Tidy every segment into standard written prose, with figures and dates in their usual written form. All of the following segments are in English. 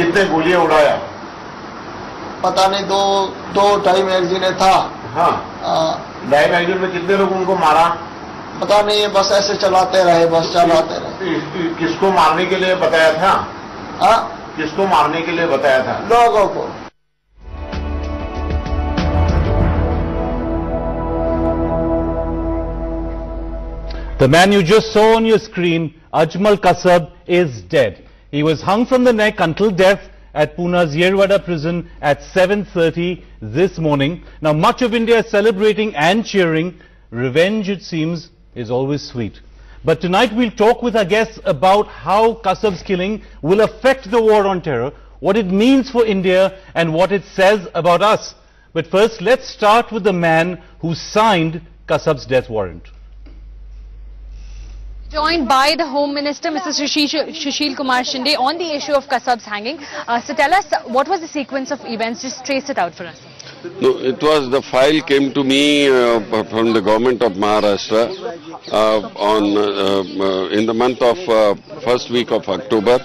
कितने गोलियां उड़ाया? पता नहीं, दो ढाई मैगजीन था। हाँ, 2.5 मैगजीन में कितने लोग उनको मारा? पता नहीं, बस ऐसे चलाते रहे, बस चलाते रहे। किसको मारने के लिए बताया था? हाँ, किसको मारने के लिए बताया था? लोगों को। The man you just saw on your screen, Ajmal Kasab, is dead. He was hung from the neck until death at Pune's Yerwada prison at 7:30 this morning. Now, much of India is celebrating and cheering. Revenge, it seems, is always sweet. But tonight we'll talk with our guests about how Kasab's killing will affect the war on terror, what it means for India, and what it says about us. But first, let's start with the man who signed Kasab's death warrant. Joined by the Home Minister, Mr. Sushil Kumar Shinde, on the issue of Kasab's hanging. So tell us, what was the sequence of events? Just trace it out for us. No, it was the file came to me from the government of Maharashtra in the month of first week of October,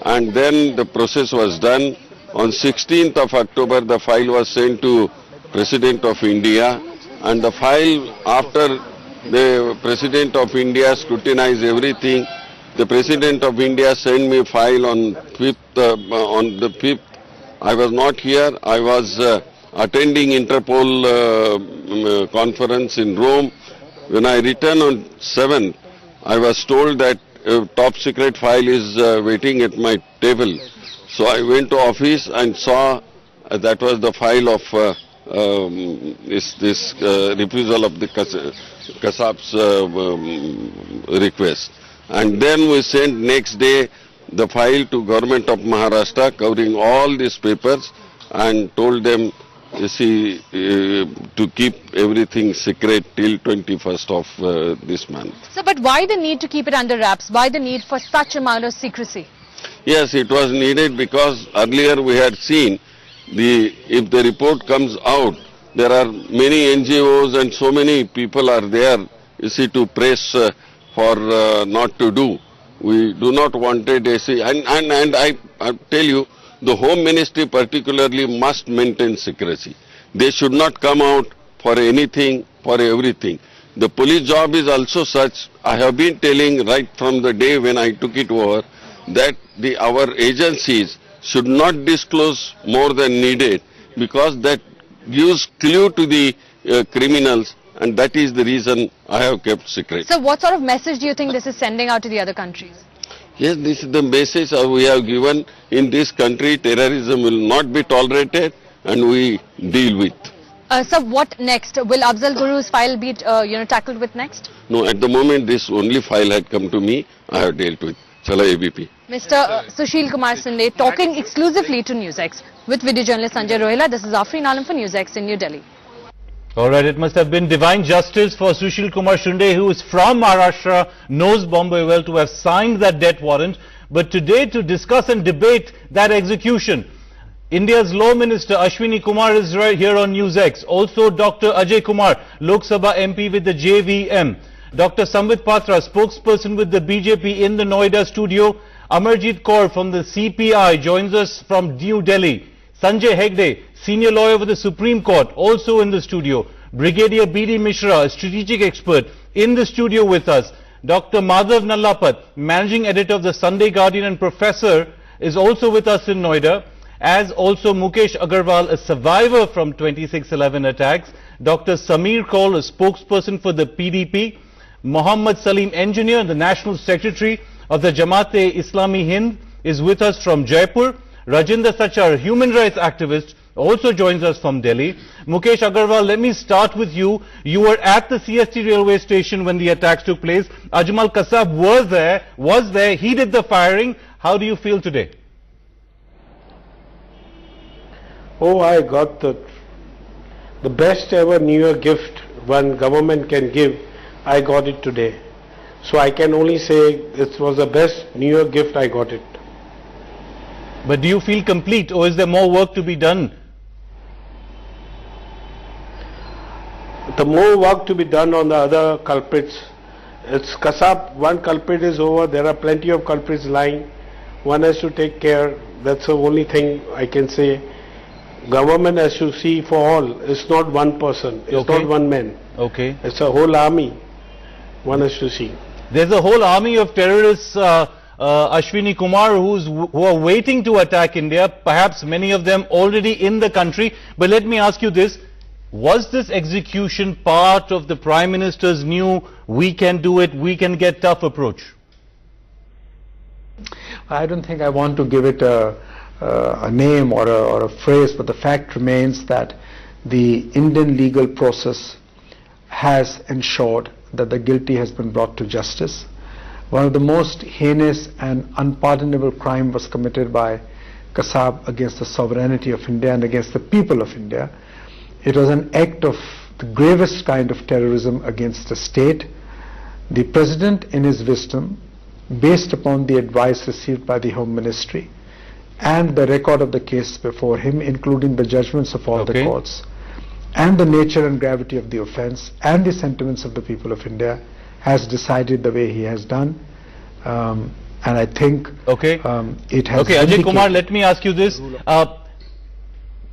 and then the process was done. On 16th of October, the file was sent to President of India, and the file, after the President of India scrutinized everything, the President of India sent me a file on 5th. On the 5th, I was not here. I was attending Interpol conference in Rome. When I returned on 7th, I was told that a top secret file is waiting at my table. So I went to office and saw that was the file of this refusal of the Kasab's request. And then we sent next day the file to government of Maharashtra covering all these papers and told them, you see, to keep everything secret till 21st of this month. So, but why the need to keep it under wraps? Why the need for such amount of secrecy? Yes, it was needed because earlier we had seen if the report comes out, there are many NGOs and so many people are there, you see, to press for not to do. We do not want it, and I tell you, the Home Ministry particularly must maintain secrecy. They should not come out for anything, for everything. The police job is also such, I have been telling right from the day when I took it over, that our agencies should not disclose more than needed, because that gives clue to the criminals, and that is the reason I have kept secret. So what sort of message do you think this is sending out to the other countries? Yes, this is the message we have given. In this country, terrorism will not be tolerated, and we deal with. So what next? Will Afzal Guru's file be tackled with next? No, at the moment this only file had come to me, I have dealt with. Chala ABP. Mr. Sushil Kumar Shinde talking exclusively to NewsX with video journalist Sanjay Rohila. This is Afreen Alam for NewsX in New Delhi. Alright, it must have been divine justice for Sushil Kumar Shinde, who is from Maharashtra, knows Bombay well, to have signed that death warrant. But today, to discuss and debate that execution, India's Law Minister Ashwini Kumar is right here on NewsX. Also Dr. Ajay Kumar, Lok Sabha MP with the JVM. Dr. Samvit Patra, spokesperson with the BJP in the Noida studio. Amarjit Kaur from the CPI joins us from New Delhi. Sanjay Hegde, senior lawyer with the Supreme Court, also in the studio. Brigadier B.D. Mishra, a strategic expert, in the studio with us. Dr. Madhav Nallapat, managing editor of the Sunday Guardian and professor, is also with us in Noida. As also Mukesh Agarwal, a survivor from 26/11 attacks. Dr. Sameer Kaul, a spokesperson for the PDP. Mohammad Salim, engineer and the National Secretary of the Jamaat-e-Islami Hind, is with us from Jaipur. Rajinder Sachar, human rights activist, also joins us from Delhi. Mukesh Agarwal, let me start with you. You were at the CST railway station when the attacks took place. Ajmal Kasab was there, he did the firing. How do you feel today? Oh, I got the best ever New Year gift one government can give. I got it today. So I can only say this was the best New Year gift, I got it. But do you feel complete, or is there more work to be done? The more work to be done on the other culprits. It's Kasab, one culprit is over, there are plenty of culprits lying. one has to take care. That's the only thing I can say. Government has to see for all. It's not one person. It's not one man. Okay. It's a whole army. One has to see. There's a whole army of terrorists, Ashwini Kumar, who are waiting to attack India. Perhaps many of them already in the country. But let me ask you this. Was this execution part of the Prime Minister's new "we can do it, we can get tough" approach? I don't think I want to give it a name or a phrase, but the fact remains that the Indian legal process has ensured that the guilty has been brought to justice. One of the most heinous and unpardonable crime was committed by Kasab against the sovereignty of India and against the people of India. It was an act of the gravest kind of terrorism against the state. The President, in his wisdom, based upon the advice received by the Home Ministry and the record of the case before him, including the judgments of all the courts, and the nature and gravity of the offence and the sentiments of the people of India, has decided the way he has done. And I think it has... Okay, Ajay Kumar, let me ask you this.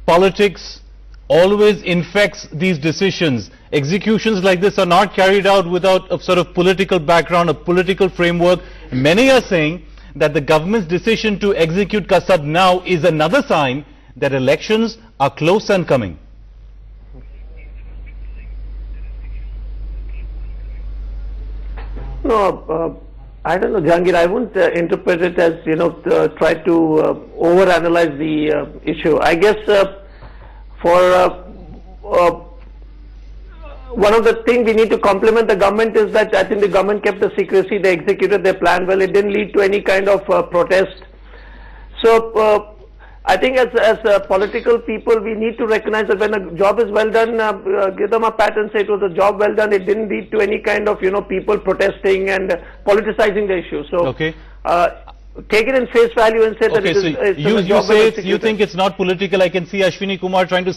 Politics always infects these decisions. Executions like this are not carried out without a sort of political background, a political framework. Many are saying that the government's decision to execute Kasab now is another sign that elections are close and coming. No, I don't know, Jahangir. I wouldn't interpret it as, try to overanalyze the issue. I guess one of the things we need to compliment the government is that I think the government kept the secrecy, they executed their plan well, it didn't lead to any kind of protest. So I think as political people, we need to recognize that when a job is well done, give them a pat and say it was a job well done. It didn't lead to any kind of, people protesting and politicizing the issue. So take it in face value and say that it is a job well executed. You think it's not political. I can see Ashwini Kumar trying to...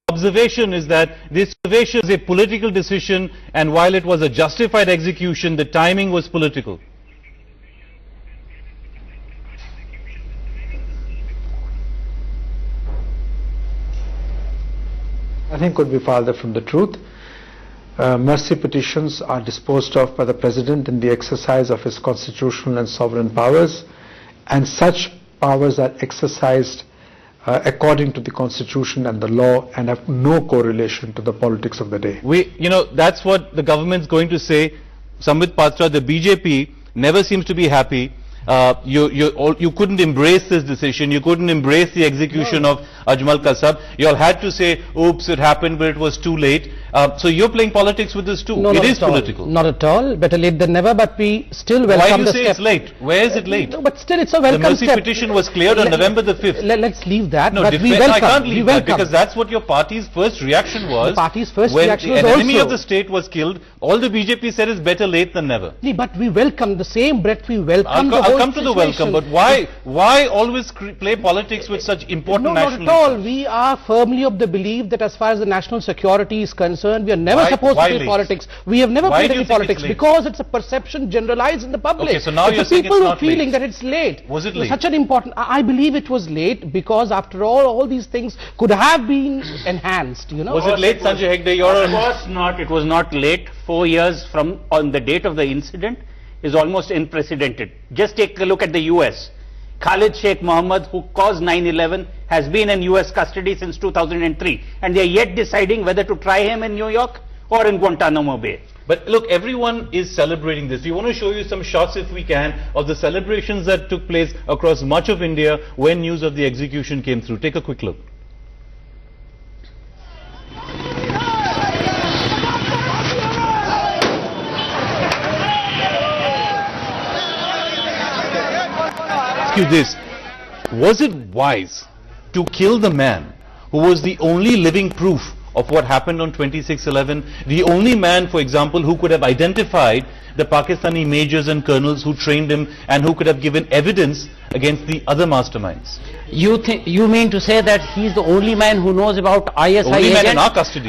Observation is that this observation is a political decision, and while it was a justified execution, the timing was political. I think could be farther from the truth. Mercy petitions are disposed of by the President in the exercise of his constitutional and sovereign powers, and such powers are exercised according to the Constitution and the law and have no correlation to the politics of the day. That's what the government's going to say. Sambit Patra, the BJP never seems to be happy. You couldn't embrace this decision. You couldn't embrace the execution of Ajmal Kasab. You all had to say, oops, it happened, but it was too late. So you're playing politics with this too. No, it is political. Not at all. Better late than never, but we still welcome Why do you the say step. It's late? Where is it late? No, but still it's a welcome step. The mercy step. petition was cleared on November the 5th. Let's leave that. No, but we welcome. I can't leave that welcome. because that's what your party's first reaction was. The party's first when reaction was an enemy also of the state was killed. All the BJP said is better late than never. But we welcome the same breath. We welcome I'll come to the welcome, but why always play politics with such important national issues? No, not at all. We are firmly of the belief that as far as the national security is concerned, we are never supposed to play politics. We have never played any politics because it's a perception generalized in the public. Okay, so now you're saying people it's not are feeling late. That it's late. Was it late? Such an important... I believe it was late because after all these things could have been enhanced, Was it late, Sanjay Hegde? Of course not. It was not late. 4 years from on the date of the incident is almost unprecedented. Just take a look at the US. Khalid Sheikh Mohammed, who caused 9/11, has been in US custody since 2003, and they are yet deciding whether to try him in New York or in Guantanamo Bay. But look, everyone is celebrating this. We want to show you some shots, if we can, of the celebrations that took place across much of India when news of the execution came through. Take a quick look. Ask you this, was it wise to kill the man who was the only living proof of what happened on 26/11, the only man, for example, who could have identified the Pakistani majors and colonels who trained him and who could have given evidence against the other masterminds? You mean to say that he's the only man who knows about ISI Only agents? man in our custody.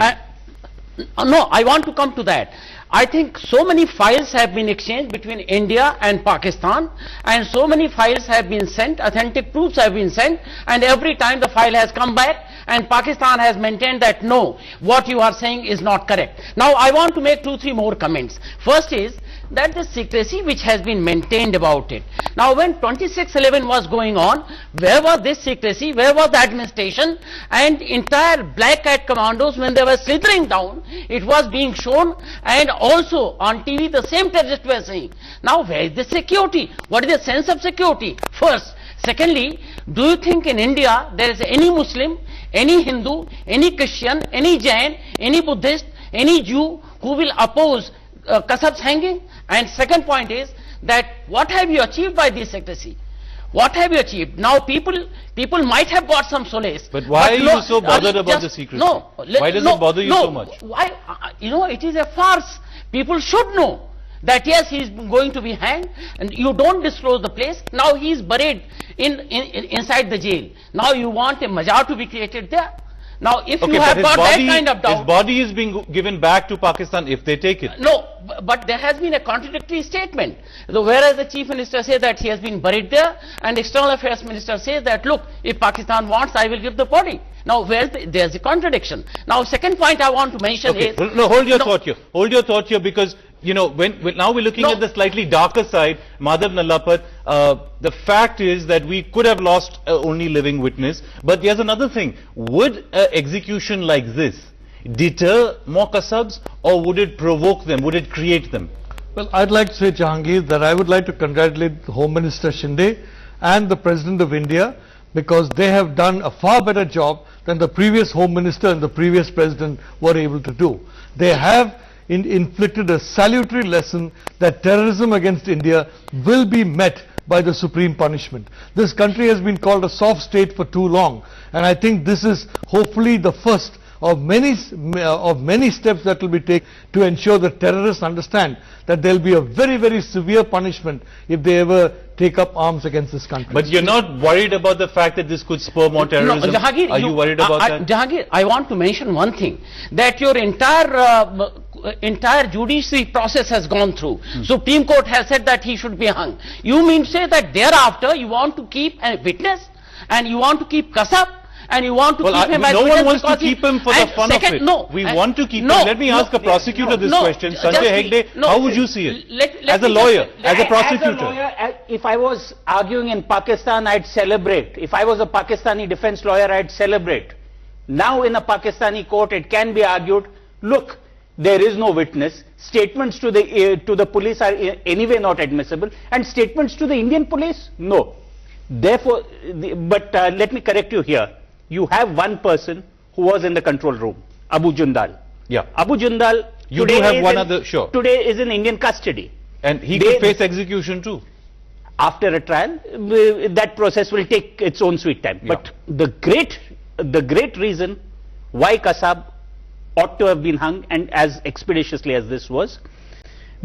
No, I want to come to that. I think so many files have been exchanged between India and Pakistan, and so many files have been sent, authentic proofs have been sent, and every time the file has come back and Pakistan has maintained that no, what you are saying is not correct. Now I want to make 2-3 more comments. First is that the secrecy which has been maintained about it. Now when 26/11 was going on, where was this secrecy, where was the administration, and entire black cat commandos, when they were slithering down, it was being shown, and also on TV the same terrorists were saying. Now where is the security? What is the sense of security? First. Secondly, do you think in India there is any Muslim, any Hindu, any Christian, any Jain, any Buddhist, any Jew who will oppose Kasab's hanging? And second point is that what have you achieved by this secrecy? What have you achieved? Now people might have got some solace. But why are you so bothered about the secrecy? Why does it bother you so much? Why? It is a farce. People should know that yes, he is going to be hanged, and you don't disclose the place. Now he is buried inside the jail. Now you want a mazar to be created there. Now if you have got that kind of doubt, his body is being given back to Pakistan if they take it. No, but there has been a contradictory statement. So whereas the Chief Minister says that he has been buried there, and External Affairs Minister says that look, if Pakistan wants, I will give the body. Now there's a contradiction. Now second point I want to mention is... No, hold your thought here. Hold your thought here, because now we're looking at the slightly darker side, Madhav Nallapat. The fact is that we could have lost only living witness. But there's another thing. Would an execution like this deter more Kasabs, or would it provoke them? Would it create them? Well, I'd like to say, Jahangir, that I would like to congratulate Home Minister Shinde and the President of India, because they have done a far better job than the previous Home Minister and the previous President were able to do. They have inflicted a salutary lesson that terrorism against India will be met by the supreme punishment. This country has been called a soft state for too long, and I think this is hopefully the first of many steps that will be taken to ensure that terrorists understand that there will be a very, very severe punishment if they ever take up arms against this country. But you're not worried about the fact that this could spur more terrorism? No, Jahangir, are you worried about that? Jahangir, I want to mention one thing, that your entire judiciary process has gone through. Supreme Court has said that he should be hung. You mean to say that thereafter you want to keep a witness, and you want to keep Kasab, and you want to keep him as no witness? one wants to keep him for the fun of it. No, we want to keep him. Let me ask a prosecutor this question. Sanjay Hegde, how would you see it? As a lawyer, as a prosecutor. As a lawyer, if I was arguing in Pakistan, I'd celebrate. If I was a Pakistani defense lawyer, I'd celebrate. Now in a Pakistani court, it can be argued, look, there is no witness. Statements to the police are anyway not admissible, and statements to the Indian police, no. Therefore, but let me correct you here. You have one person who was in the control room, Abu Jundal. Yeah. Abu Jundal today is in Indian custody. And he could face execution too. After a trial, that process will take its own sweet time. Yeah. But the great reason why Kasab ought to have been hung, and as expeditiously as this was,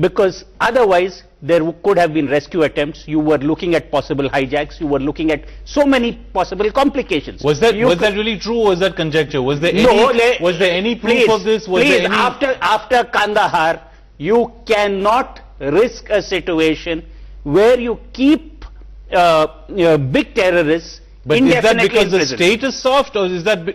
because otherwise there could have been rescue attempts. You were looking at possible hijacks. You were looking at so many possible complications. Was that really true, or was that conjecture? Was there any proof of this? After Kandahar, you cannot risk a situation where you keep big terrorists. But is that because the state is soft, or is that,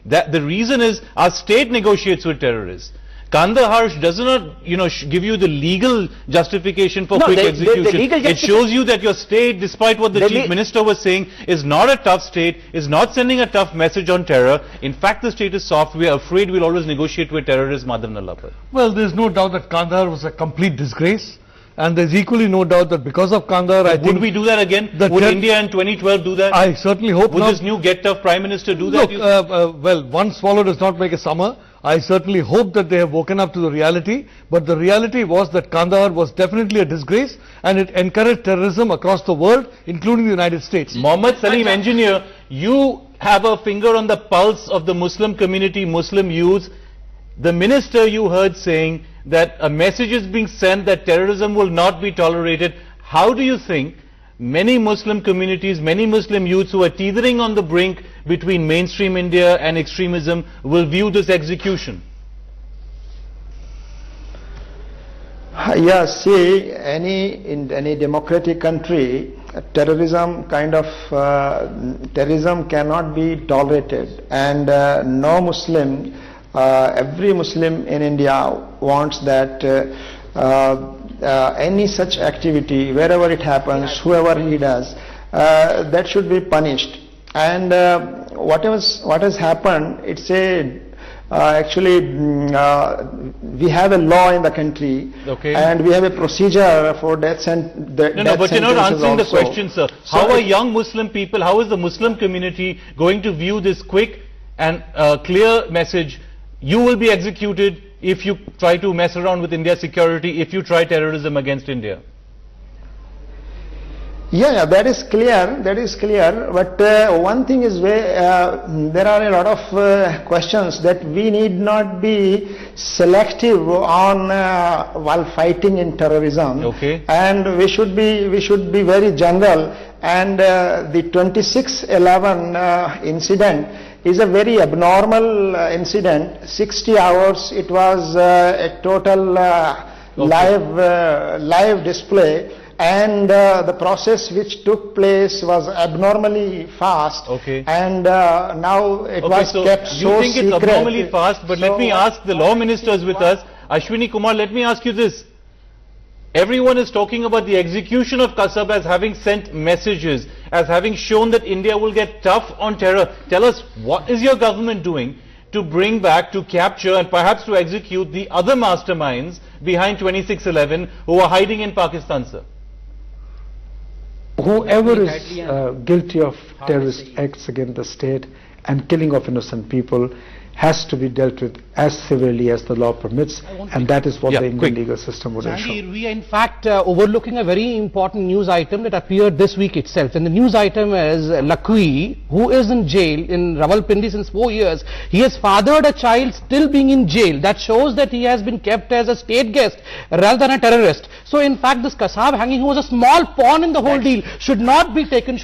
the reason is our state negotiates with terrorists. Kandahar does not, give you the legal justification for quick execution. It shows you that your state, despite what the Chief Minister was saying, is not a tough state, is not sending a tough message on terror. In fact, the state is soft. We are afraid we'll always negotiate with terrorists, Madhav Nallapat. Well, there's no doubt that Kandahar was a complete disgrace. And there's equally no doubt that because of Kandahar, I think... Would we do that again? Would India in 2012 do that? I certainly hope not. Would this new get-tough Prime Minister do that? Look, well, one swallow does not make a summer. I certainly hope that they have woken up to the reality. But the reality was that Kandahar was definitely a disgrace, and it encouraged terrorism across the world, including the United States. Mohammed Salim, engineer, you have a finger on the pulse of the Muslim community, Muslim youth. The minister you heard saying that a message is being sent that terrorism will not be tolerated. How do you think many Muslim communities, many Muslim youths who are teetering on the brink between mainstream India and extremism will view this execution? Yeah, see, in any democratic country, terrorism cannot be tolerated, and no Muslim, every Muslim in India wants that any such activity, wherever it happens, whoever he does, that should be punished. And what has happened, it's actually we have a law in the country, okay, and we have a procedure for death sentences. No, but you're not answering the also. question, sir. How are young Muslim people, how is the Muslim community going to view this quick and clear message? You will be executed if you try to mess around with India's security, if you try terrorism against India. Yeah, that is clear. But one thing is, there are a lot of questions that we need not be selective on while fighting in terrorism. Okay. And we should be very general. And the 26/11 incident is a very abnormal incident. 60 hours. It was a total live display. And the process which took place was abnormally fast. Okay. And now it was kept so secret. You think it's abnormally fast, but let me ask the law ministers with us. Ashwini Kumar, let me ask you this. Everyone is talking about the execution of Kasab as having sent messages, as having shown that India will get tough on terror. Tell us, what is your government doing to bring back, to capture and perhaps to execute the other masterminds behind 26/11 who are hiding in Pakistan, sir? Whoever is guilty of terrorist acts against the state and killing of innocent people has to be dealt with as severely as the law permits, and that is what the Indian legal system would ensure. We are in fact overlooking a very important news item that appeared this week itself, and the news item is Lakwi, who is in jail in Rawalpindi since 4 years. He has fathered a child still being in jail. That shows that he has been kept as a state guest rather than a terrorist. So in fact this Kasab hanging, who was a small pawn in the whole deal, should not be taken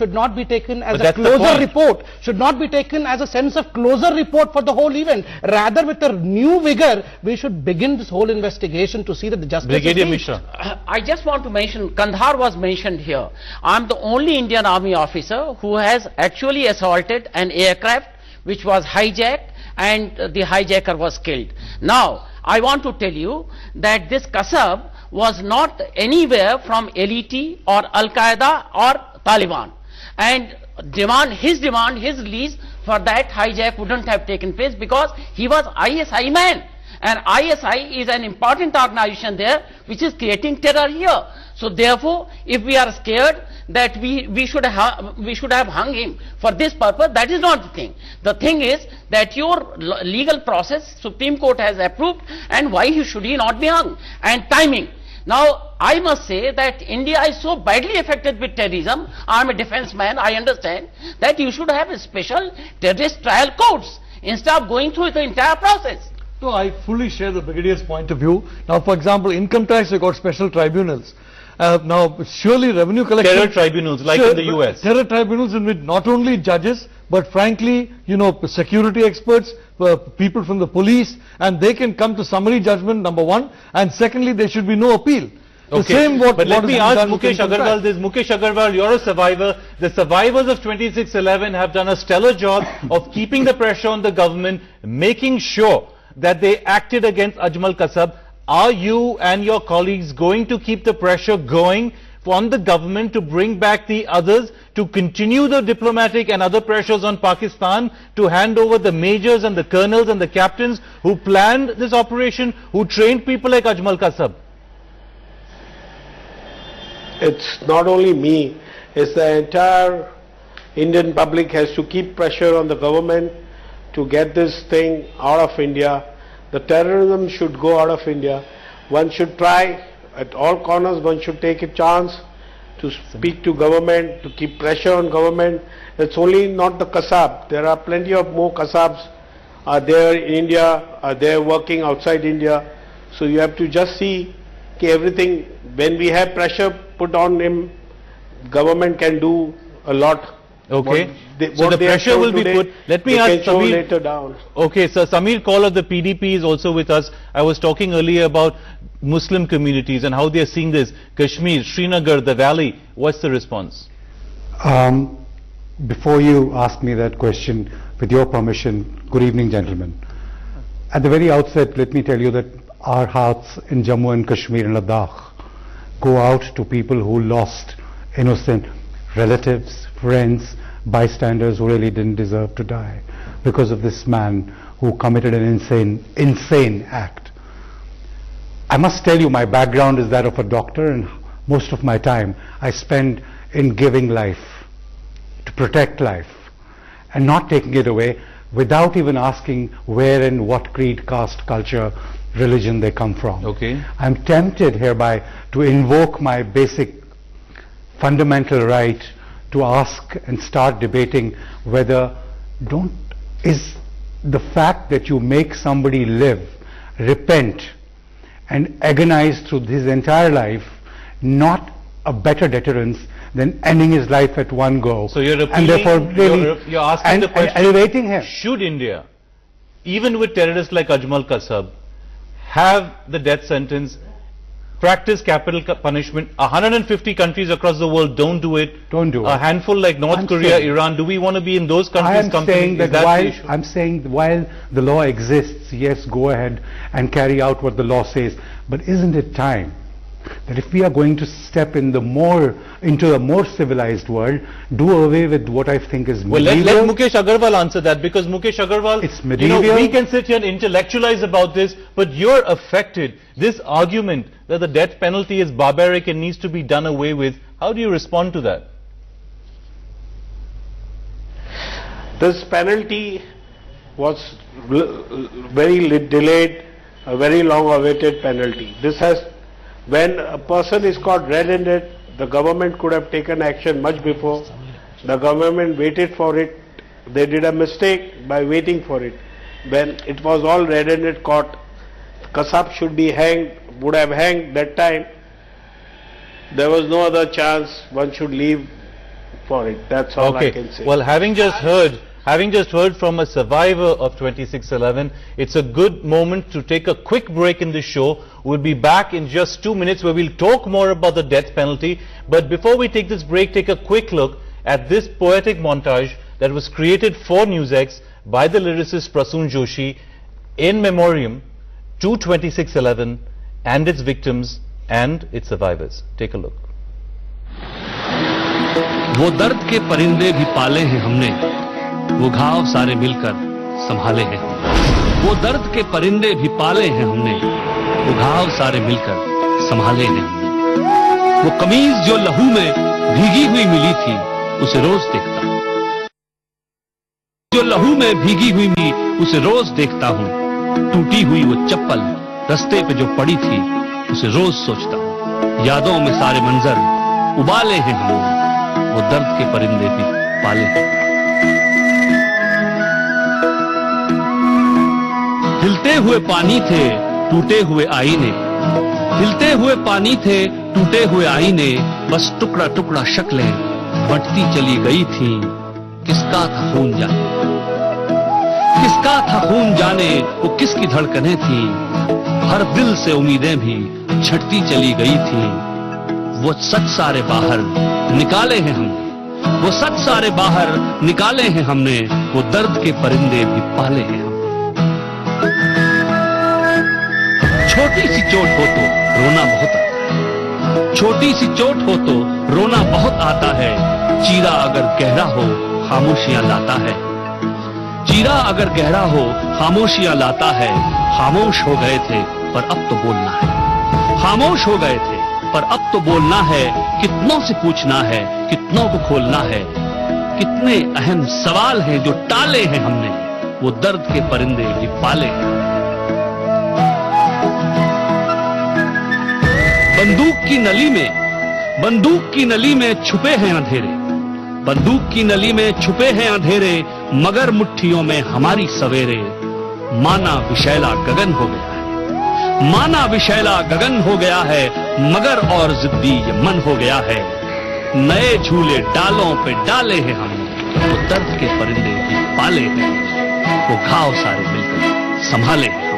as a closer report, should not be taken as a sense of closer report for the whole event. Rather, with a new vigor, we should begin this whole investigation to see that the justice Brigadier is Mishra. I just want to mention, Kandahar was mentioned here. I'm the only Indian Army officer who has actually assaulted an aircraft which was hijacked, and the hijacker was killed. Now, I want to tell you that this Kasab was not anywhere from LET or Al-Qaeda or Taliban. And his release for that hijack wouldn't have taken place because he was ISI man. And ISI is an important organization there which is creating terror here. So therefore, if we are scared that we should have hung him for this purpose, that is not the thing. The thing is that your legal process, Supreme Court has approved, and why should he not be hung? And timing. Now, I must say that India is so badly affected with terrorism. I am a defense man, I understand that you should have a special terrorist trial courts instead of going through the entire process. No, I fully share the Brigadier's point of view. Now, for example, income tax, you got special tribunals. Now, surely revenue collection... Terror tribunals, like in the US. Terror tribunals in which not only judges, but frankly, security experts, people from the police, and they can come to summary judgment, number one, and secondly, there should be no appeal. Okay, but let me ask Mukesh Agarwal, you're a survivor. The survivors of 26/11 have done a stellar job of keeping the pressure on the government, making sure that they acted against Ajmal Kasab. Are you and your colleagues going to keep the pressure going on the government to bring back the others, to continue the diplomatic and other pressures on Pakistan to hand over the majors and the colonels and the captains who planned this operation, who trained people like Ajmal Kasab? It's not only me, it's the entire Indian public has to keep pressure on the government to get this thing out of India. The terrorism should go out of India. One should try at all corners, one should take a chance to speak to government, to keep pressure on government. It's only not the Kasab. There are plenty of more Kasabs are there in India, are there working outside India. So you have to just see everything, when we have pressure put on him, government can do a lot Okay. So what the they have pressure shown will be today, put. Let me they ask can show Samir. later down. Okay, so Samir Kaul of the PDP is also with us. I was talking earlier about Muslim communities and how they are seeing this. Kashmir, Srinagar, the valley. What's the response? Before you ask me that question, with your permission, good evening, gentlemen. At the very outset, let me tell you that our hearts in Jammu and Kashmir and Ladakh go out to people who lost innocent relatives, friends, bystanders who really didn't deserve to die because of this man who committed an insane act. I must tell you, my background is that of a doctor, and most of my time I spend in giving life, to protect life, and not taking it away without even asking where and what creed, caste, culture, religion they come from. Okay. I'm tempted hereby to invoke my basic fundamental right to ask and start debating whether is the fact that you make somebody live, repent, and agonize through his entire life not a better deterrence than ending his life at one go. So you're appealing, and therefore really you're asking the question, elevating him. Should India, even with terrorists like Ajmal Kasab, have the death sentence, practice capital punishment? 150 countries across the world don't do it. Don't do it. A handful like North Korea, Iran. Do we want to be in those countries' company? I'm saying while the law exists, yes, go ahead and carry out what the law says. But isn't it time that if we are going to step into a more civilized world, do away with what I think is medieval? Well, let Mukesh Agarwal answer that, because Mukesh Agarwal, it's medieval. We can sit here and intellectualize about this, but you're affected. This argument that the death penalty is barbaric and needs to be done away with, how do you respond to that? This penalty was very delayed, a very long awaited penalty. When a person is caught red-handed, the government could have taken action much before. The government waited for it. They did a mistake by waiting for it. When it was all red-handed caught, Kasab should be hanged, would have hanged that time. There was no other chance. One should leave for it. That's all I can say. Well, having just heard from a survivor of 26/11, it's a good moment to take a quick break in the show. We'll be back in just 2 minutes where we'll talk more about the death penalty. But before we take this break, take a quick look at this poetic montage that was created for NewsX by the lyricist Prasoon Joshi in memoriam to 26/11 and its victims and its survivors. Take a look. वो दर्द के परिंदे भी पाले हैं हमने, वो घाव सारे मिलकर संभाले हैं। वो दर्द के परिंदे भी पाले हैं हमने, वो घाव सारे मिलकर संभाले हैं हमने। वो कमीज जो लहू में भीगी हुई मिली थी, उसे रोज देखता हूं। जो लहू में भीगी हुई मिली, उसे रोज देखता हूं। टूटी हुई वो चप्पल रास्ते पे जो पड़ी थी, उसे रोज सोचता हूं। यादों में सारे मंजर उबाले हैं हमने, वो दर्द के परिंदे भी पाले हैं। हिलते हुए पानी थे टूटे हुए आईने, हिलते हुए पानी थे टूटे हुए आईने, बस टुकड़ा टुकड़ा शक्लें बंटती चली गई थी। किसका था खून जाने, किसका था खून जाने, वो किसकी धड़कनें थी। हर दिल से उम्मीदें भी छटती चली गई थी। वो सच सारे बाहर निकाले हैं हमने, वो सच सारे बाहर निकाले हैं हमने, वो दर्द के परिंदे भी पाले हैं। छोटी सी चोट हो तो रोना बहुत आता है, छोटी सी चोट हो तो रोना बहुत आता है। चीरा अगर गहरा हो खामोशियां लाता है, चीरा अगर गहरा हो खामोशियां लाता है। खामोश हो गए थे पर अब तो बोलना है, खामोश हो गए थे पर अब तो बोलना है। कितनों से पूछना है, कितनों को खोलना है। कितने अहम सवाल हैं जो टाले हैं हमने, वो दर्द के परिंदे भी पाले हैं। बंदूक की नली में, बंदूक की नली में छुपे हैं अंधेरे, बंदूक की नली में छुपे हैं अंधेरे, मगर मुट्ठियों में हमारी सवेरे। माना विशैला गगन हो गया है, माना विशैला गगन हो गया है, मगर और जिद्दी ये मन हो गया है। नए झूले डालों पे डाले हैं हमने, दर्द के परिंदे भी पाले हैं, वो घाव सारे मिलकर संभाले हैं हम।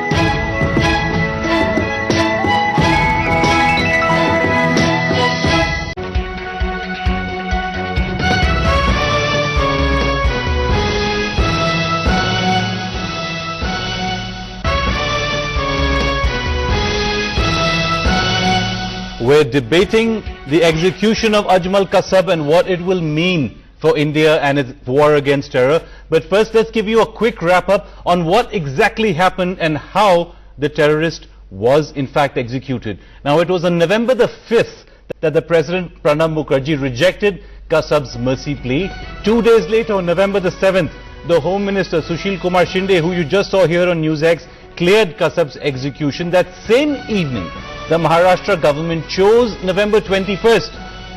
We're debating the execution of Ajmal Kasab and what it will mean for India and its war against terror. But first, let's give you a quick wrap-up on what exactly happened and how the terrorist was in fact executed. Now, it was on November the 5th that the President Pranab Mukherjee rejected Kasab's mercy plea. 2 days later, on November the 7th, the Home Minister Sushil Kumar Shinde, who you just saw here on NewsX, cleared Kasab's execution. That same evening, the Maharashtra government chose November 21st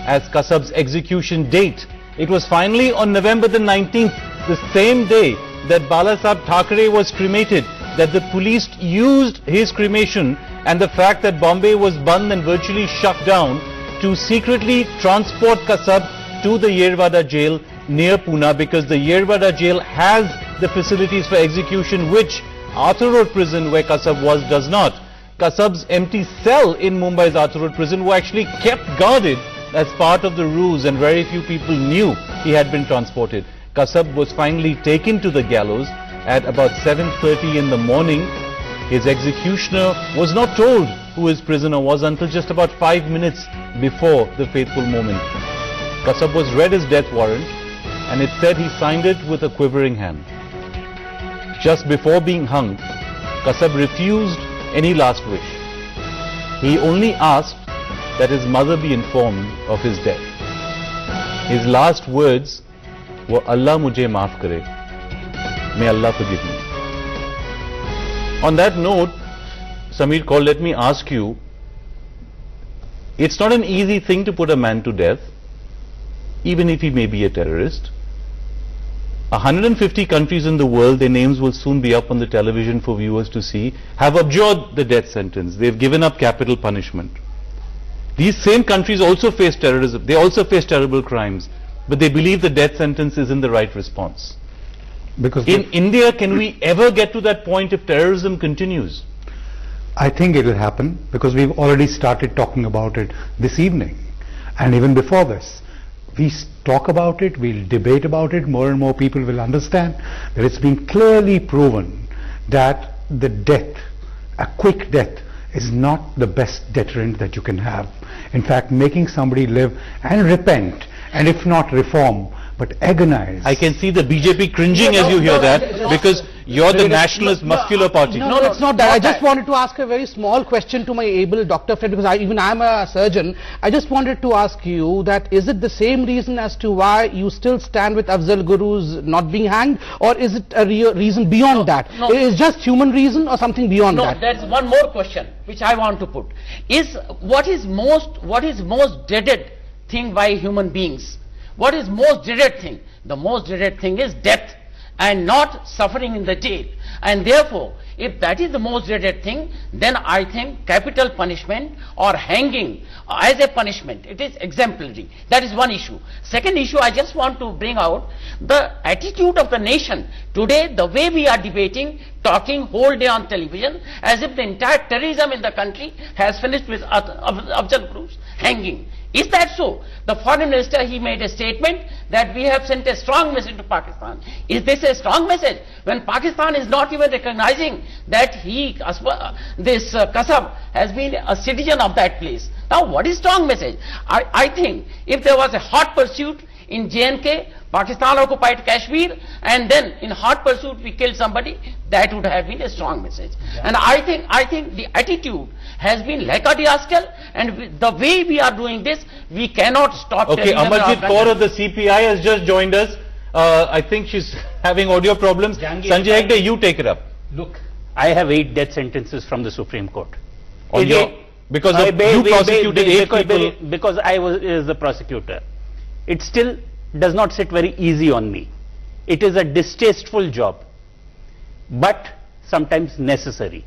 as Kasab's execution date. It was finally on November the 19th, the same day that Balasaheb Thackeray was cremated, that the police used his cremation and the fact that Bombay was banned and virtually shut down to secretly transport Kasab to the Yerwada jail near Pune, because the Yerwada jail has the facilities for execution which Arthur Road prison, where Kasab was, does not. Kasab's empty cell in Mumbai's Arthur Road prison were actually kept guarded as part of the ruse, and very few people knew he had been transported. Kasab was finally taken to the gallows at about 7:30 in the morning. His executioner was not told who his prisoner was until just about 5 minutes before the fateful moment. Kasab was read his death warrant, and it said he signed it with a quivering hand. Just before being hung, Kasab refused any last wish. He only asked that his mother be informed of his death. His last words were, "Allah mujhe maaf kare. May Allah forgive me." On that note, Samir Kaul, let me ask you, it's not an easy thing to put a man to death, even if he may be a terrorist. 150 countries in the world, their names will soon be up on the television for viewers to see, have abjured the death sentence. They've given up capital punishment. These same countries also face terrorism. They also face terrible crimes, but they believe the death sentence isn't the right response. Because in India, can we ever get to that point if terrorism continues? I think it will happen, because we've already started talking about it this evening, and even before this. We talk about it, we'll debate about it, more and more people will understand that it's been clearly proven that the death, a quick death, is not the best deterrent that you can have. In fact, making somebody live and repent, and if not reform, but agonize. I can see the BJP cringing as you hear that, because you're the nationalist muscular party. No, it's not that. I just wanted to ask a very small question to my able doctor friend, because I'm a surgeon. I just wanted to ask you that, is it the same reason as to why you still stand with Afzal Guru's not being hanged, or is it a reason beyond that? No. Is it just human reason or something beyond that? No, there's one more question which I want to put. Is what is most dreaded thing by human beings? What is most dreaded thing? The most dreaded thing is death, and not suffering in the jail. And therefore, if that is the most dreaded thing, then I think capital punishment or hanging as a punishment, it is exemplary. That is one issue. Second issue, I just want to bring out the attitude of the nation. Today, the way we are debating, talking whole day on television, as if the entire terrorism in the country has finished with Afzal Guru's hanging. Is that so? The foreign minister, he made a statement that we have sent a strong message to Pakistan. Is this a strong message when Pakistan is not even recognizing that this Kasab has been a citizen of that place? Now, what is strong message? I think if there was a hot pursuit in J&K, Pakistan occupied Kashmir, and then in hot pursuit we killed somebody, that would have been a strong message. Yeah. And I think the attitude has been lackadaisical, and the way we are doing this, we cannot stop. Okay, Amarjit Kaur of the CPI has just joined us. I think she's having audio problems. Sanjay Hegde, you take it up. Look, I have 8 death sentences from the Supreme Court. Because you prosecuted 8 people. Because I was the prosecutor. It still does not sit very easy on me. It is a distasteful job, but sometimes necessary.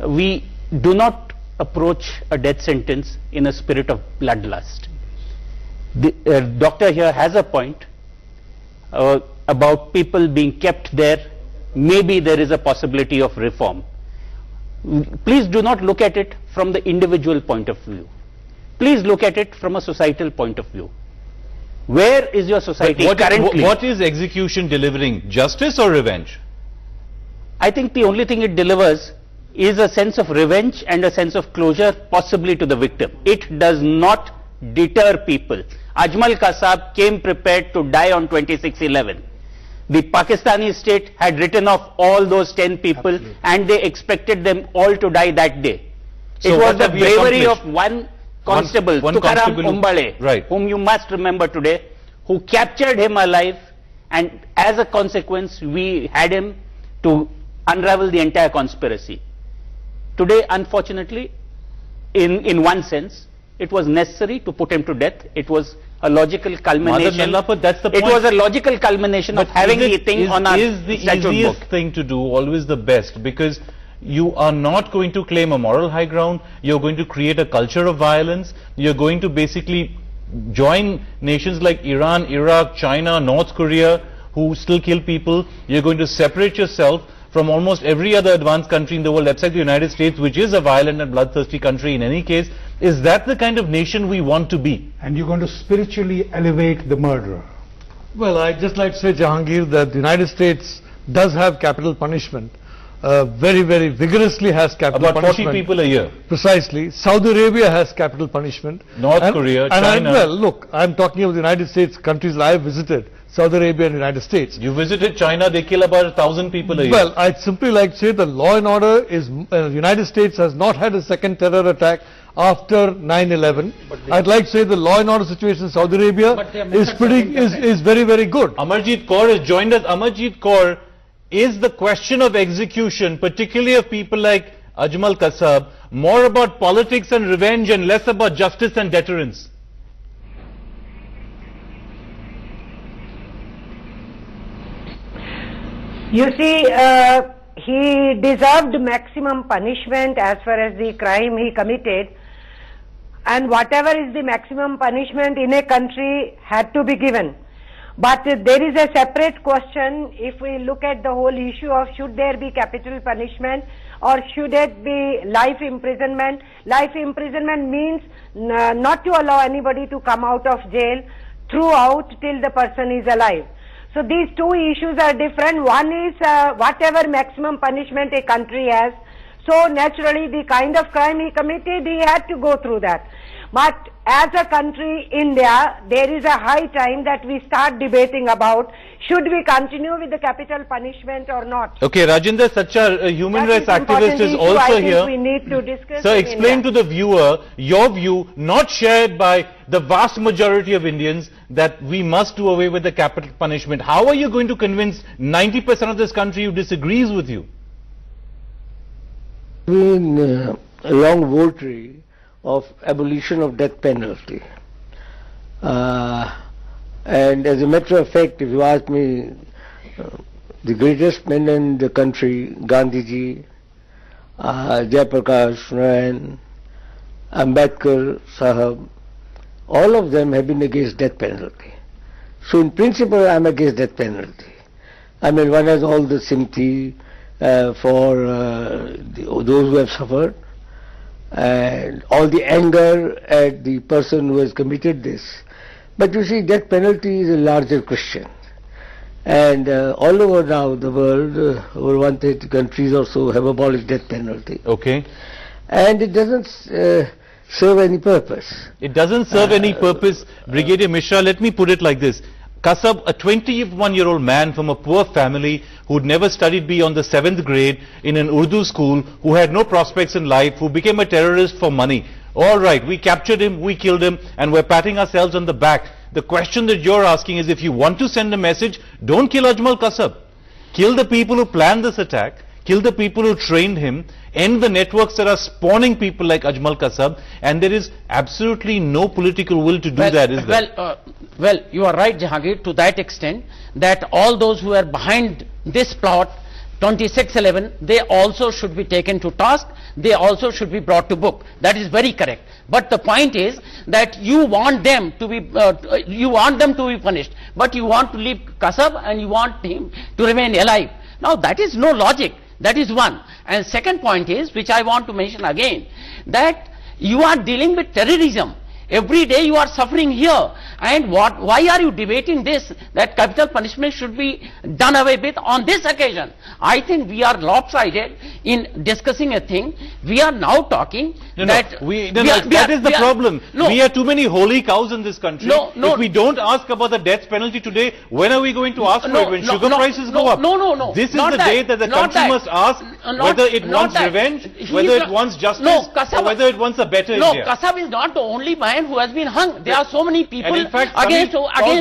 We do not approach a death sentence in a spirit of bloodlust. The doctor here has a point. about people being kept there, maybe there is a possibility of reform. Please do not look at it from the individual point of view. Please look at it from a societal point of view. Where is your society currently? What is execution delivering? Justice or revenge? I think the only thing it delivers is a sense of revenge and a sense of closure, possibly to the victim. It does not deter people. Ajmal Kasab came prepared to die on 26/11. The Pakistani state had written off all those 10 people. Absolutely. And they expected them all to die that day. So it was the bravery of one constable, Tukaram Umbale, right, whom you must remember today, who captured him alive, and as a consequence we had him to unravel the entire conspiracy. Today, unfortunately, in one sense, it was necessary to put him to death. It was a logical culmination. That's the point. It was a logical culmination of having the thing on our Is the easiest thing to do always the best? Because you are not going to claim a moral high ground. You're going to create a culture of violence. You're going to basically join nations like Iran, Iraq, China, North Korea, who still kill people. You're going to separate yourself from almost every other advanced country in the world except the United States, which is a violent and bloodthirsty country in any case. Is that the kind of nation we want to be? And you're going to spiritually elevate the murderer. Well, I'd just like to say, Jahangir, that the United States does have capital punishment. Very, very vigorously has capital punishment. About 40 people a year. Precisely. Saudi Arabia has capital punishment. North Korea, China. Well, look, I'm talking of the United States, countries I have visited. Saudi Arabia and the United States. You visited China, they kill about 1,000 people a year. Well, I'd simply like to say the law and order is, the United States has not had a second terror attack after 9/11. I'd like to say the law and order situation in Saudi Arabia is very, very good. Amarjit Kaur has joined us. Amarjit Kaur, is the question of execution, particularly of people like Ajmal Kasab, more about politics and revenge and less about justice and deterrence? You see, he deserved maximum punishment as far as the crime he committed, and whatever is the maximum punishment in a country had to be given. But there is a separate question if we look at the whole issue of should there be capital punishment or should it be life imprisonment. Life imprisonment means not to allow anybody to come out of jail throughout till the person is alive. So these two issues are different. One is whatever maximum punishment a country has. So naturally the kind of crime he committed, he had to go through that. But as a country, India, there is a high time that we start debating about should we continue with the capital punishment or not. Okay, Rajinder Sachar, a human rights activist, is also here. We need to discuss. So explain to the viewer your view, not shared by the vast majority of Indians, that we must do away with the capital punishment. How are you going to convince 90% of this country who disagrees with you? Been a long votary of abolition of death penalty. And as a matter of fact, if you ask me, the greatest men in the country, Gandhiji, Jayaprakash Naran, Ambedkar Sahab, all of them have been against death penalty. So in principle I am against death penalty. I mean, one has all the sympathy for those who have suffered, and all the anger at the person who has committed this. But you see, death penalty is a larger question. And all over now the world, over 130 countries or so have abolished death penalty. Okay. And it doesn't serve any purpose. It doesn't serve any purpose. Brigadier Mishra, let me put it like this. Kasab, a 21-year-old man from a poor family who'd never studied beyond the 7th grade in an Urdu school, who had no prospects in life, who became a terrorist for money. All right, we captured him, we killed him, and we're patting ourselves on the back. The question that you're asking is, if you want to send a message, don't kill Ajmal Kasab. Kill the people who planned this attack, kill the people who trained him, end the networks that are spawning people like Ajmal Kasab, and there is absolutely no political will to do that, is there? Well, you are right, Jahangir, to that extent that all those who are behind this plot, 26/11, they also should be taken to task. they also should be brought to book. That is very correct. But the point is that you want them to be punished, but you want to leave Kasab and you want him to remain alive. Now that is no logic. That is one. And second point is, which I want to mention again, that you are dealing with terrorism. Every day you are suffering here, and why are you debating this, that capital punishment should be done away with on this occasion? I think we are lopsided in discussing a thing. We are now talking that is the problem. We have too many holy cows in this country. If we don't ask about the death penalty today, when are we going to ask for it? When sugar prices go up? No. This is the day that the country must ask whether it wants revenge, whether it wants justice, or whether it wants a better India. No, Kasab is not the only man who has been hung. There are so many people in fact, against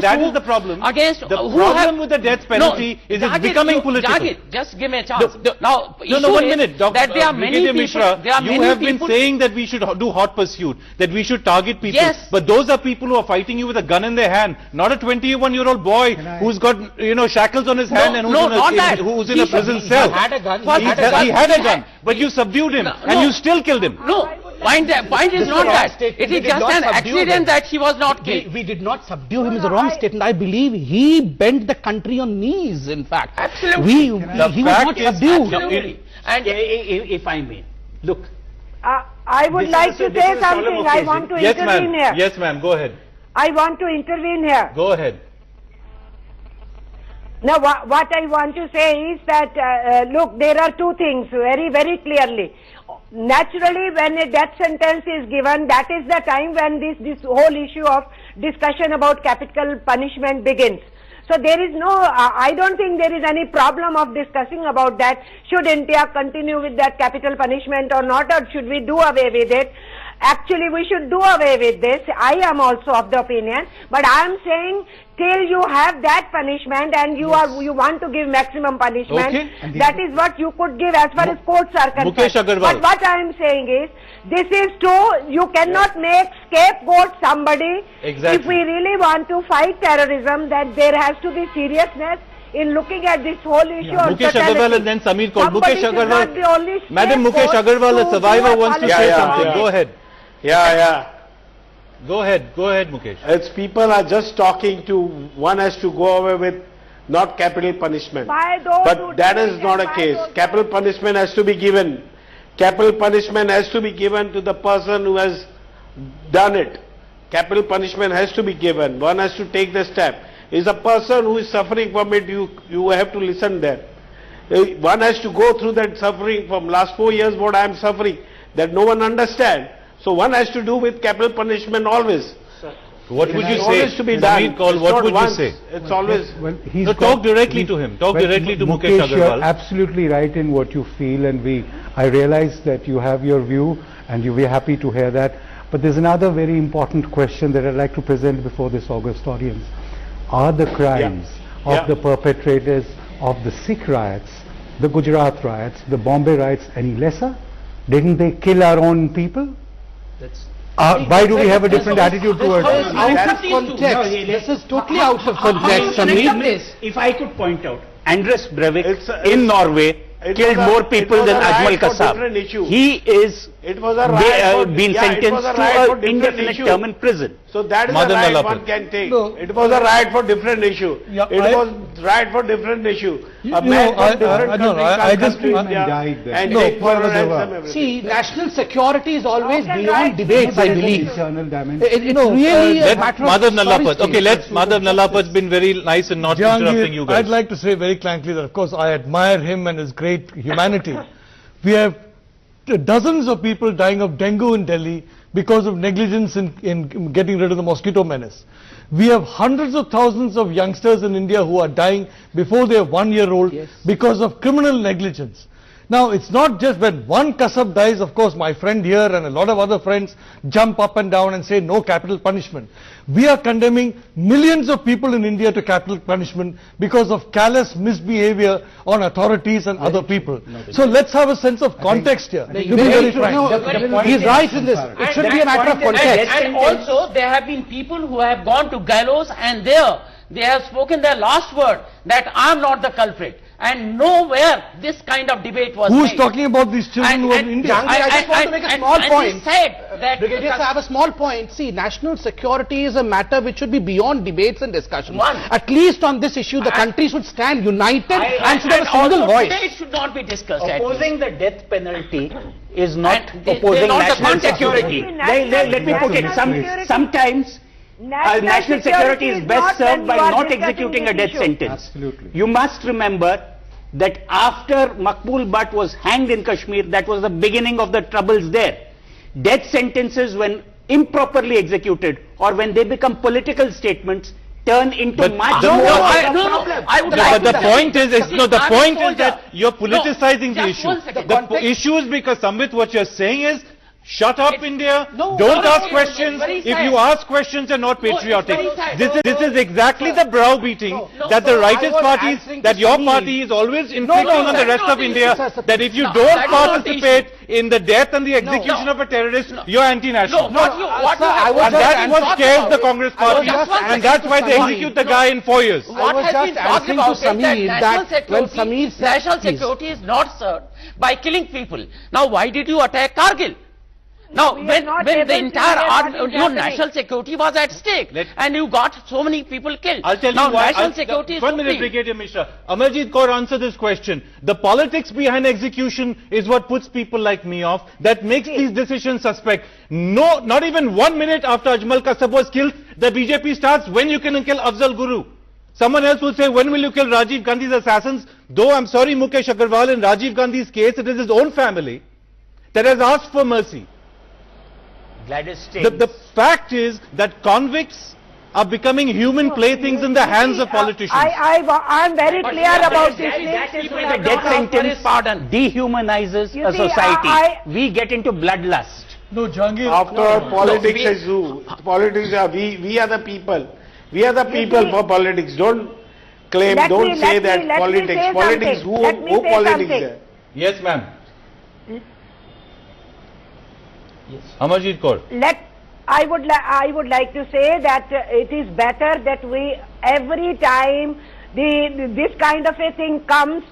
that is the problem. The problem with the death penalty is it's becoming political. Just give me a chance. Now, 1 minute. That there are many people. Mishra, you have been saying that we should do hot pursuit, that we should target people. Yes. But those are people who are fighting you with a gun in their hand, not a 21-year-old boy who's got shackles on his hand and who's in a prison cell. He had a gun. He had a gun, but you subdued him and you still killed him. No. Point is not that. It is just an accident that he was not killed. We did not subdue him is a wrong statement. I believe he bent the country on knees, in fact. Absolutely. He was not subdued. Absolutely. And if I may, look. I would like to say something. I want to intervene here. Yes, ma'am. Go ahead. I want to intervene here. Go ahead. Now, what I want to say is that, look, there are two things very, very clearly. Naturally, when a death sentence is given, that is the time when this whole issue of discussion about capital punishment begins. So there is no, I don't think there is any problem of discussing about that. Should India continue with that capital punishment or not, or should we do away with it? Actually, we should do away with this. I am also of the opinion, but I am saying till you have that punishment and you want to give maximum punishment, that is what you could give as far as courts are concerned. But what I am saying is, this is true. You cannot make scapegoat somebody. Exactly. If we really want to fight terrorism, then there has to be seriousness in looking at this whole issue. Mukesh Agarwal and then Samir called. Mukesh Agarwal, Madam Mukesh Agarwal, a survivor, wants to say something. Go ahead. Go ahead, Mukesh. It's people are just talking to, one has to go away with not capital punishment. But that is not a case. Capital punishment has to be given. Capital punishment has to be given to the person who has done it. Capital punishment has to be given. One has to take the step. Is a person who is suffering from it, you have to listen there. One has to go through that suffering from last 4 years what I am suffering, that no one understands. So one has to do with capital punishment always. What would you say? Always to be done. What would you say? It's always. No, talk directly to him. Talk directly to Mukesh Agarwal. You're absolutely right in what you feel, and I realize that you have your view, and you'll be happy to hear that. But there's another very important question that I'd like to present before this august audience. Are the crimes of the perpetrators of the Sikh riots, the Gujarat riots, the Bombay riots any lesser? Didn't they kill our own people? Why do we have a different attitude towards it? Out of context. This is totally out of context. If I could point out, Anders Breivik in Norway killed more people than Ajmal Kasab. He is been sentenced to an indefinite term in prison. So that is a riot one can take. It was a riot for different issue. It was riot for different issue. A man from different countries and take for ransom. See, national security is always beyond debates, I believe. It's really a matter of Madhav Nallapad. Okay, Madhav Nallapad's been very nice and not interrupting you guys. I'd like to say very frankly that of course I admire him and his great humanity. We have dozens of people dying of dengue in Delhi because of negligence in getting rid of the mosquito menace. We have hundreds of thousands of youngsters in India who are dying before they are 1 year old because of criminal negligence. Now, it's not just when one Kasab dies, of course, my friend here and a lot of other friends jump up and down and say no capital punishment. We are condemning millions of people in India to capital punishment because of callous misbehavior on authorities and other people. So let's have a sense of context here. He's right in this. It should be a matter of context. And also, there have been people who have gone to gallows and they have spoken their last word that I am not the culprit. and nowhere this kind of debate was Who's made. talking about these children who are in India? I just want to make a small point. He said that Brigadier, I have a small point. See, national security is a matter which should be beyond debates and discussions. At least on this issue, the country should stand united and should have a single voice. Today it should not be discussed. Opposing the death penalty is not they opposing not national security. Let me put it. Sometimes national security is best served by not executing a death sentence. Absolutely. You must remember that after Maqbool Butt was hanged in Kashmir, that was the beginning of the troubles there. Death sentences, when improperly executed or when they become political statements, turn into But much the- more No, of a no, problem. But the point is the point is that you're politicizing the just issue. one second. The issue is because, Samvit, what you're saying is, shut up, India. Don't no, ask it's questions. very If sad. you ask questions, you're not No, it's patriotic. very sad. This is exactly the browbeating that the righteous parties, that your party is always inflicting on the rest of India, that if you don't participate in the death and the execution of a terrorist, you're anti-national. And that's what scares the Congress party, and that's why they execute the guy in 4 years. What has been talked about is that national security is not served by killing people. Now, why did you attack Kargil? Now, when the entire national security was at stake, and you got so many people killed. I'll tell now, you why. national security is 1 minute, supreme. Brigadier Mishra. Amarjit Kaur, answer this question. The politics behind execution is what puts people like me off, that makes these decisions suspect. No, not even 1 minute after Ajmal Kasab was killed, the BJP starts, when you can kill Afzal Guru. Someone else would say, when will you kill Rajiv Gandhi's assassins? Though I'm sorry, Mukesh Agarwal, in Rajiv Gandhi's case, it is his own family that has asked for mercy. The fact is that convicts are becoming human playthings in the hands of politicians. I'm very clear about this. The death sentence dehumanizes a society. We get into bloodlust. No, Jahangir. After all, politics is who? Politics are we are the people. We are the people for politics. Don't claim, don't say that politics. Politics, who politics there? Yes, ma'am. Amarjit Kaur. I would like to say that it is better that we, every time this kind of a thing comes,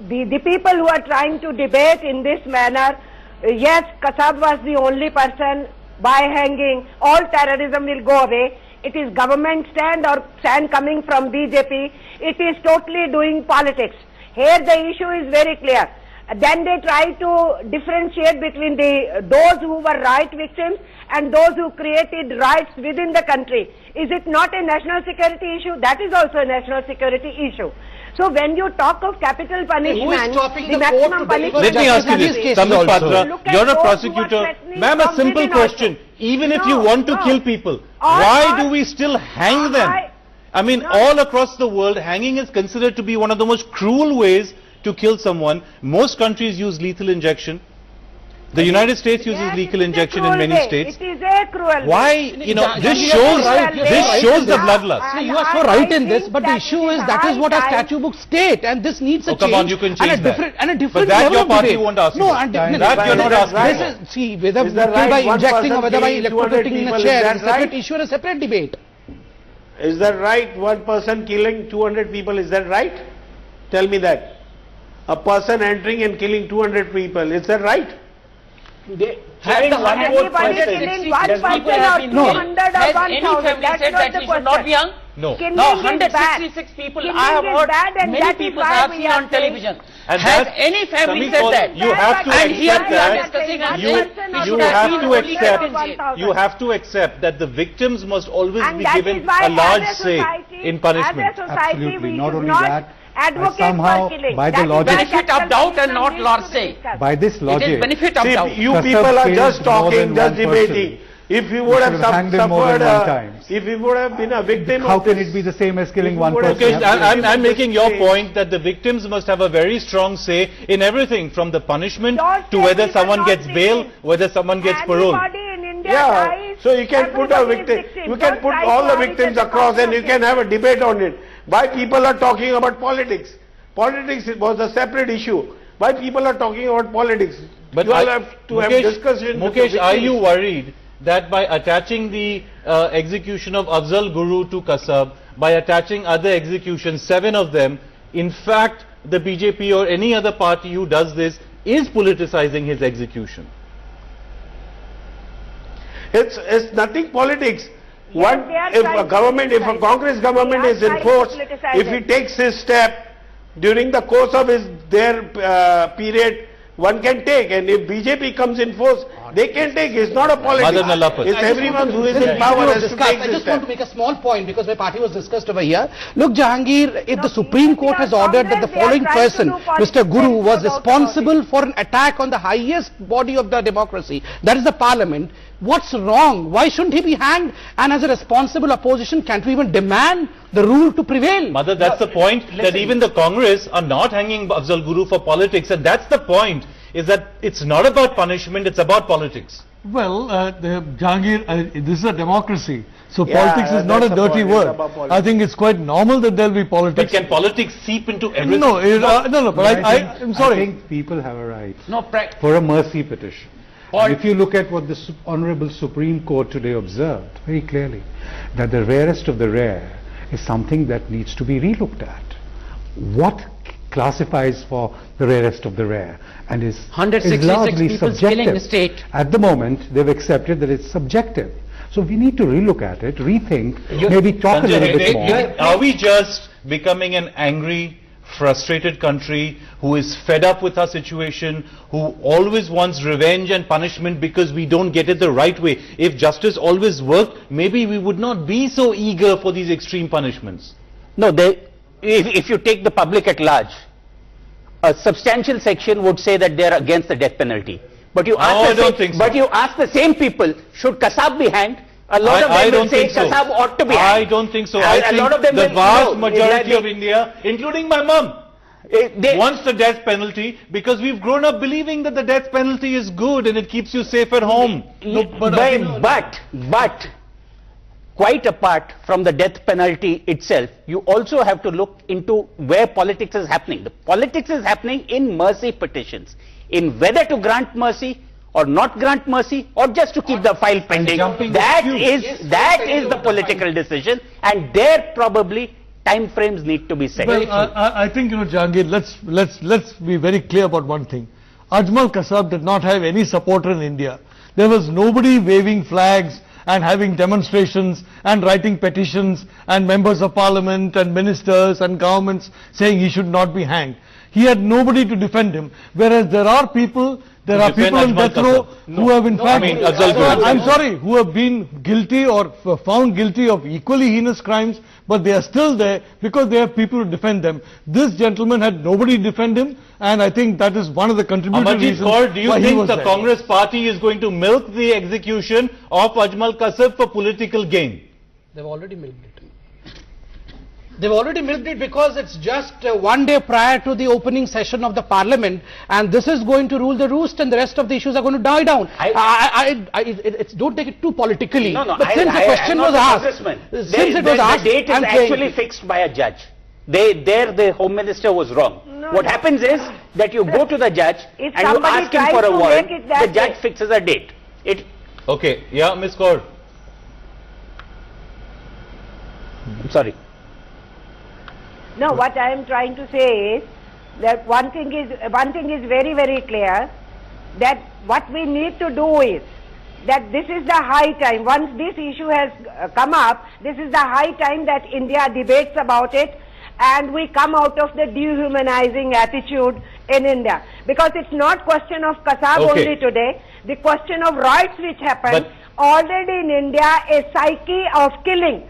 the people who are trying to debate in this manner, yes, Kasab was the only person, by hanging, all terrorism will go away. It is government stand or stand coming from BJP. It is totally doing politics. Here the issue is very clear. Then they try to differentiate between those who were right victims and those who created riots within the country. Is it not a national security issue? That is also a national security issue. So when you talk of capital punishment, the maximum punishment... Let me ask you this, Samit Patra, you're a prosecutor. Ma'am, a simple question. Even if you want to kill people, why do we still hang them? I mean, all across the world, hanging is considered to be one of the most cruel ways to kill someone. Most countries use lethal injection. The United States uses lethal injection in many states. It is a cruel Why, this shows the bloodlust. You are so right in this, but the issue is that is what our statute books state, and this needs a change. Come on, you can change that. And a different but that level your of party debate. won't ask No, you. and that you're not asking. See, whether by injecting or whether by electrocuting in a chair is a separate issue and a separate debate. Is that right? One person killing 200 people, is that right? Tell me that. A person entering and killing 200 people, is that right? Having one vote Has any family said that he should not be hung? No. Now 166 people, I have heard many people I have seen on television. Has any family said that? You have to and here accept we are that. discussing and saying You have to accept that the victims must always be given a large say in punishment. Absolutely. Not only that, somehow by the logic, benefit of doubt and not large say. by this logic, It is benefit of doubt. You people are just talking, just debating. If you would have suffered, if you would have been a victim how of can this, it be the same as killing one person? Okay, I'm making your point that the victims must have a very strong say in everything, from the punishment to whether someone gets bail, whether someone gets parole. yeah, so you can put a victim, you can put all the victims across and you can have a debate on it. Why people are talking about politics? Politics was a separate issue. Why people are talking about politics? But you all have to have discussion. Mukesh, are you worried that by attaching the execution of Afzal Guru to Kasab, by attaching other executions, 7 of them, in fact the BJP or any other party who does this is politicizing his execution. It's nothing politics. Yes, they are If trying a to government, if a politicize Congress it. government They are is in trying to force, politicize if he it. takes his step during the course of their period, one can take, and if BJP comes in force, they can take. It's not a politics. It's everyone who is in power has to take I this just want step. to make a small point because my party was discussed over here. Look, Jahangir, if the Supreme Court has ordered that the following person, Mr. Guru, was responsible for an attack on the highest body of the democracy, that is the Parliament, what's wrong? Why shouldn't he be hanged? And as a responsible opposition, can't we even demand the rule to prevail? Mother, that's the point, that even the Congress are not hanging Afzal Guru for politics, and that's the point, is that it's not about punishment, it's about politics. Well, Jahangir, this is a democracy, so Yeah, politics is not a that's the dirty point, word. it's about politics. I think it's quite normal that there will be But politics. can politics seep into everything? No, but I'm sorry. I think people have a right No, for a mercy petition. And if you look at what the Honorable Supreme Court today observed very clearly, that the rarest of the rare is something that needs to be relooked at. What classifies for the rarest of the rare and is 166 largely people subjective. killing the state. At the moment, they've accepted that it's subjective. So we need to relook at it, rethink, maybe talk a little bit more. Are we just becoming an angry, frustrated country who is fed up with our situation, who always wants revenge and punishment because we don't get it the right way? If justice always worked, maybe we would not be so eager for these extreme punishments. No, if you take the public at large, a substantial section would say that they are against the death penalty. But you ask, but you ask the same people, should Kasab be hanged? A lot of them will say Kasab ought to be hanged. I don't think so. I think lot of them the will, vast majority of India, including my mum, wants the death penalty because we've grown up believing that the death penalty is good and it keeps you safe at home. But quite apart from the death penalty itself, you also have to look into where politics is happening. The politics is happening in mercy petitions, in whether to grant mercy or not grant mercy, or just to keep the file pending. That is the political decision, and there probably time frames need to be set. Well, I think, Jahangir, let's be very clear about one thing. Ajmal Kasab did not have any supporter in India. There was nobody waving flags and having demonstrations and writing petitions and members of parliament and ministers and governments saying he should not be hanged. He had nobody to defend him, whereas there are people in death row who have in fact, I'm sorry, who have been guilty or found guilty of equally heinous crimes, but they are still there because they have people to defend them. This gentleman had nobody to defend him, and I think that is one of the contributing reasons why he was there. Do you think the Congress party is going to milk the execution of Ajmal Kasab for political gain? They've already milked it. They've already milked it because it's just one day prior to the opening session of the parliament, and this is going to rule the roost, and the rest of the issues are going to die down. Don't take it too politically. No, but since the question was asked, the date is actually fixed by a judge. The Home Minister was wrong. What happens is that you go to the judge and you ask him for a warrant. The judge fixes a date. Okay, yeah, Ms. Kaur. I'm sorry. No, what I am trying to say is that one thing is very, very clear, that what we need to do is that this is the high time. Once this issue has come up, this is the high time that India debates about it, and we come out of the dehumanizing attitude in India. Because it's not question of Kasab only today, the question of riots which happened. Already in India, a psyche of killing,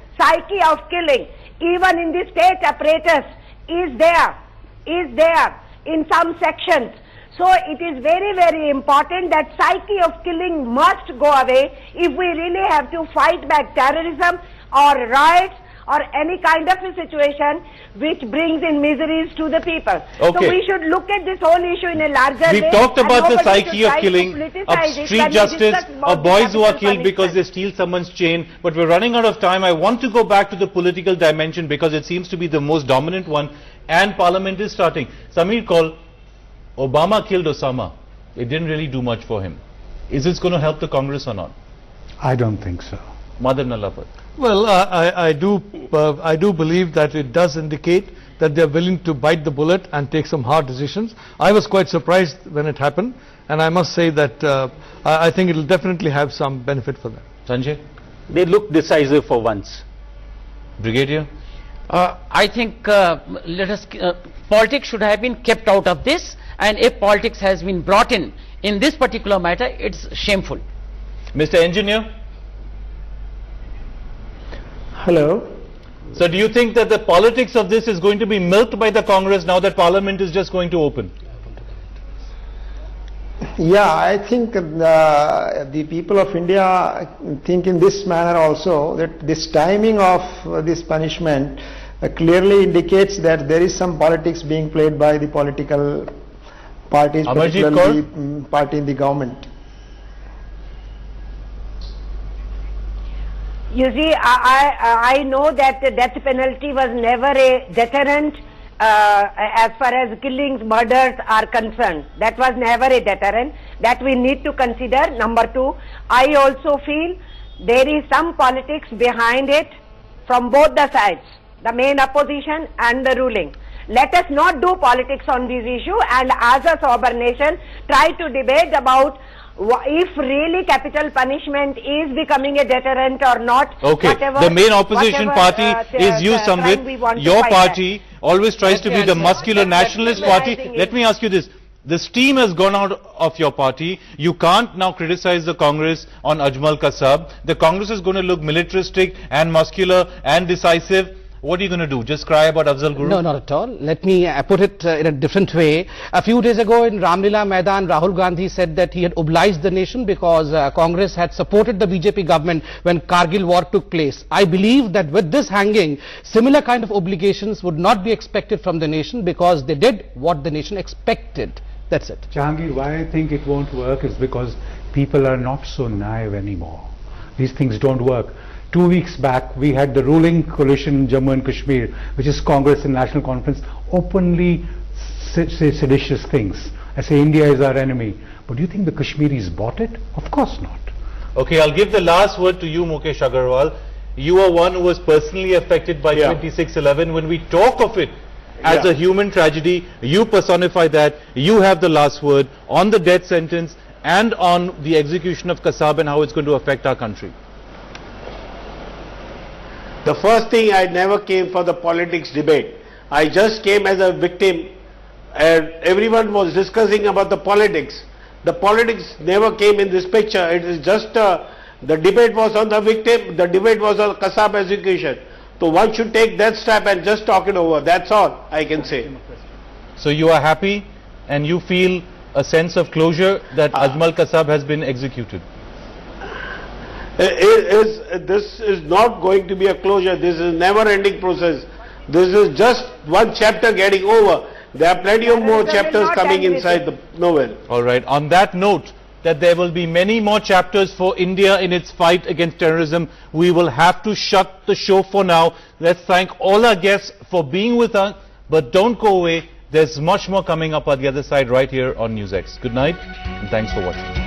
even in the state apparatus is there in some sections. So it is very, very important that psyche of killing must go away if we really have to fight back terrorism or riots or any kind of a situation which brings in miseries to the people. So we should look at this whole issue in a larger way. We've talked about the psyche of killing, of street justice, of boys who are killed because they steal someone's chain, but we're running out of time. I want to go back to the political dimension because it seems to be the most dominant one, and Parliament is starting. Samir Kaul, Obama killed Osama. It didn't really do much for him. Is this going to help the Congress or not? I don't think so. Madhav Nallapad. Well, I do believe that it does indicate that they are willing to bite the bullet and take some hard decisions. I was quite surprised when it happened, and I must say that I think it will definitely have some benefit for them. Sanjay? They look decisive for once. Brigadier? I think politics should have been kept out of this, and if politics has been brought in this particular matter, it's shameful. Mr. Engineer? Hello. So do you think that the politics of this is going to be milked by the Congress now that Parliament is just going to open? Yeah, I think the people of India think in this manner also, that this timing of this punishment clearly indicates that there is some politics being played by the political parties, particularly the party in the government. You see, I know that the death penalty was never a deterrent as far as killings, murders are concerned. That was never a deterrent. That we need to consider. Number two, I also feel there is some politics behind it from both the sides, the main opposition and the ruling. Let us not do politics on this issue, and as a sober nation, try to debate about if really capital punishment is becoming a deterrent or not. Okay, the main opposition party is you, Samvit. Your party always tries to be the muscular nationalist party. Let me ask you this. The steam has gone out of your party. You can't now criticize the Congress on Ajmal Kasab. The Congress is going to look militaristic and muscular and decisive. What are you going to do? Just cry about Afzal Guru? No, not at all. Let me put it in a different way. A few days ago in Ramlila Maidan, Rahul Gandhi said that he had obliged the nation because Congress had supported the BJP government when Kargil war took place. I believe that with this hanging, similar kind of obligations would not be expected from the nation because they did what the nation expected. That's it. Jahangir, why I think it won't work is because people are not so naive anymore. These things don't work. 2 weeks back, we had the ruling coalition in Jammu and Kashmir, which is Congress and National Conference, openly say seditious things. I say India is our enemy. But do you think the Kashmiris bought it? Of course not. Okay, I'll give the last word to you, Mukesh Agarwal. You are one who was personally affected by 2611. When we talk of it as a human tragedy, you personify that. You have the last word on the death sentence and on the execution of Kasab and how it's going to affect our country. The first thing, I never came for the politics debate. I just came as a victim, and everyone was discussing about the politics. The politics never came in this picture. It is just the debate was on the victim, the debate was on Kasab execution. So one should take that step and just talk it over. That's all I can say. So you are happy and you feel a sense of closure that Ajmal Kasab has been executed? This is not going to be a closure. This is a never-ending process. This is just one chapter getting over. There are plenty of more chapters coming inside the novel. All right. On that note, that there will be many more chapters for India in its fight against terrorism, we will have to shut the show for now. Let's thank all our guests for being with us. But don't go away. There's much more coming up on the other side right here on NewsX. Good night and thanks for watching.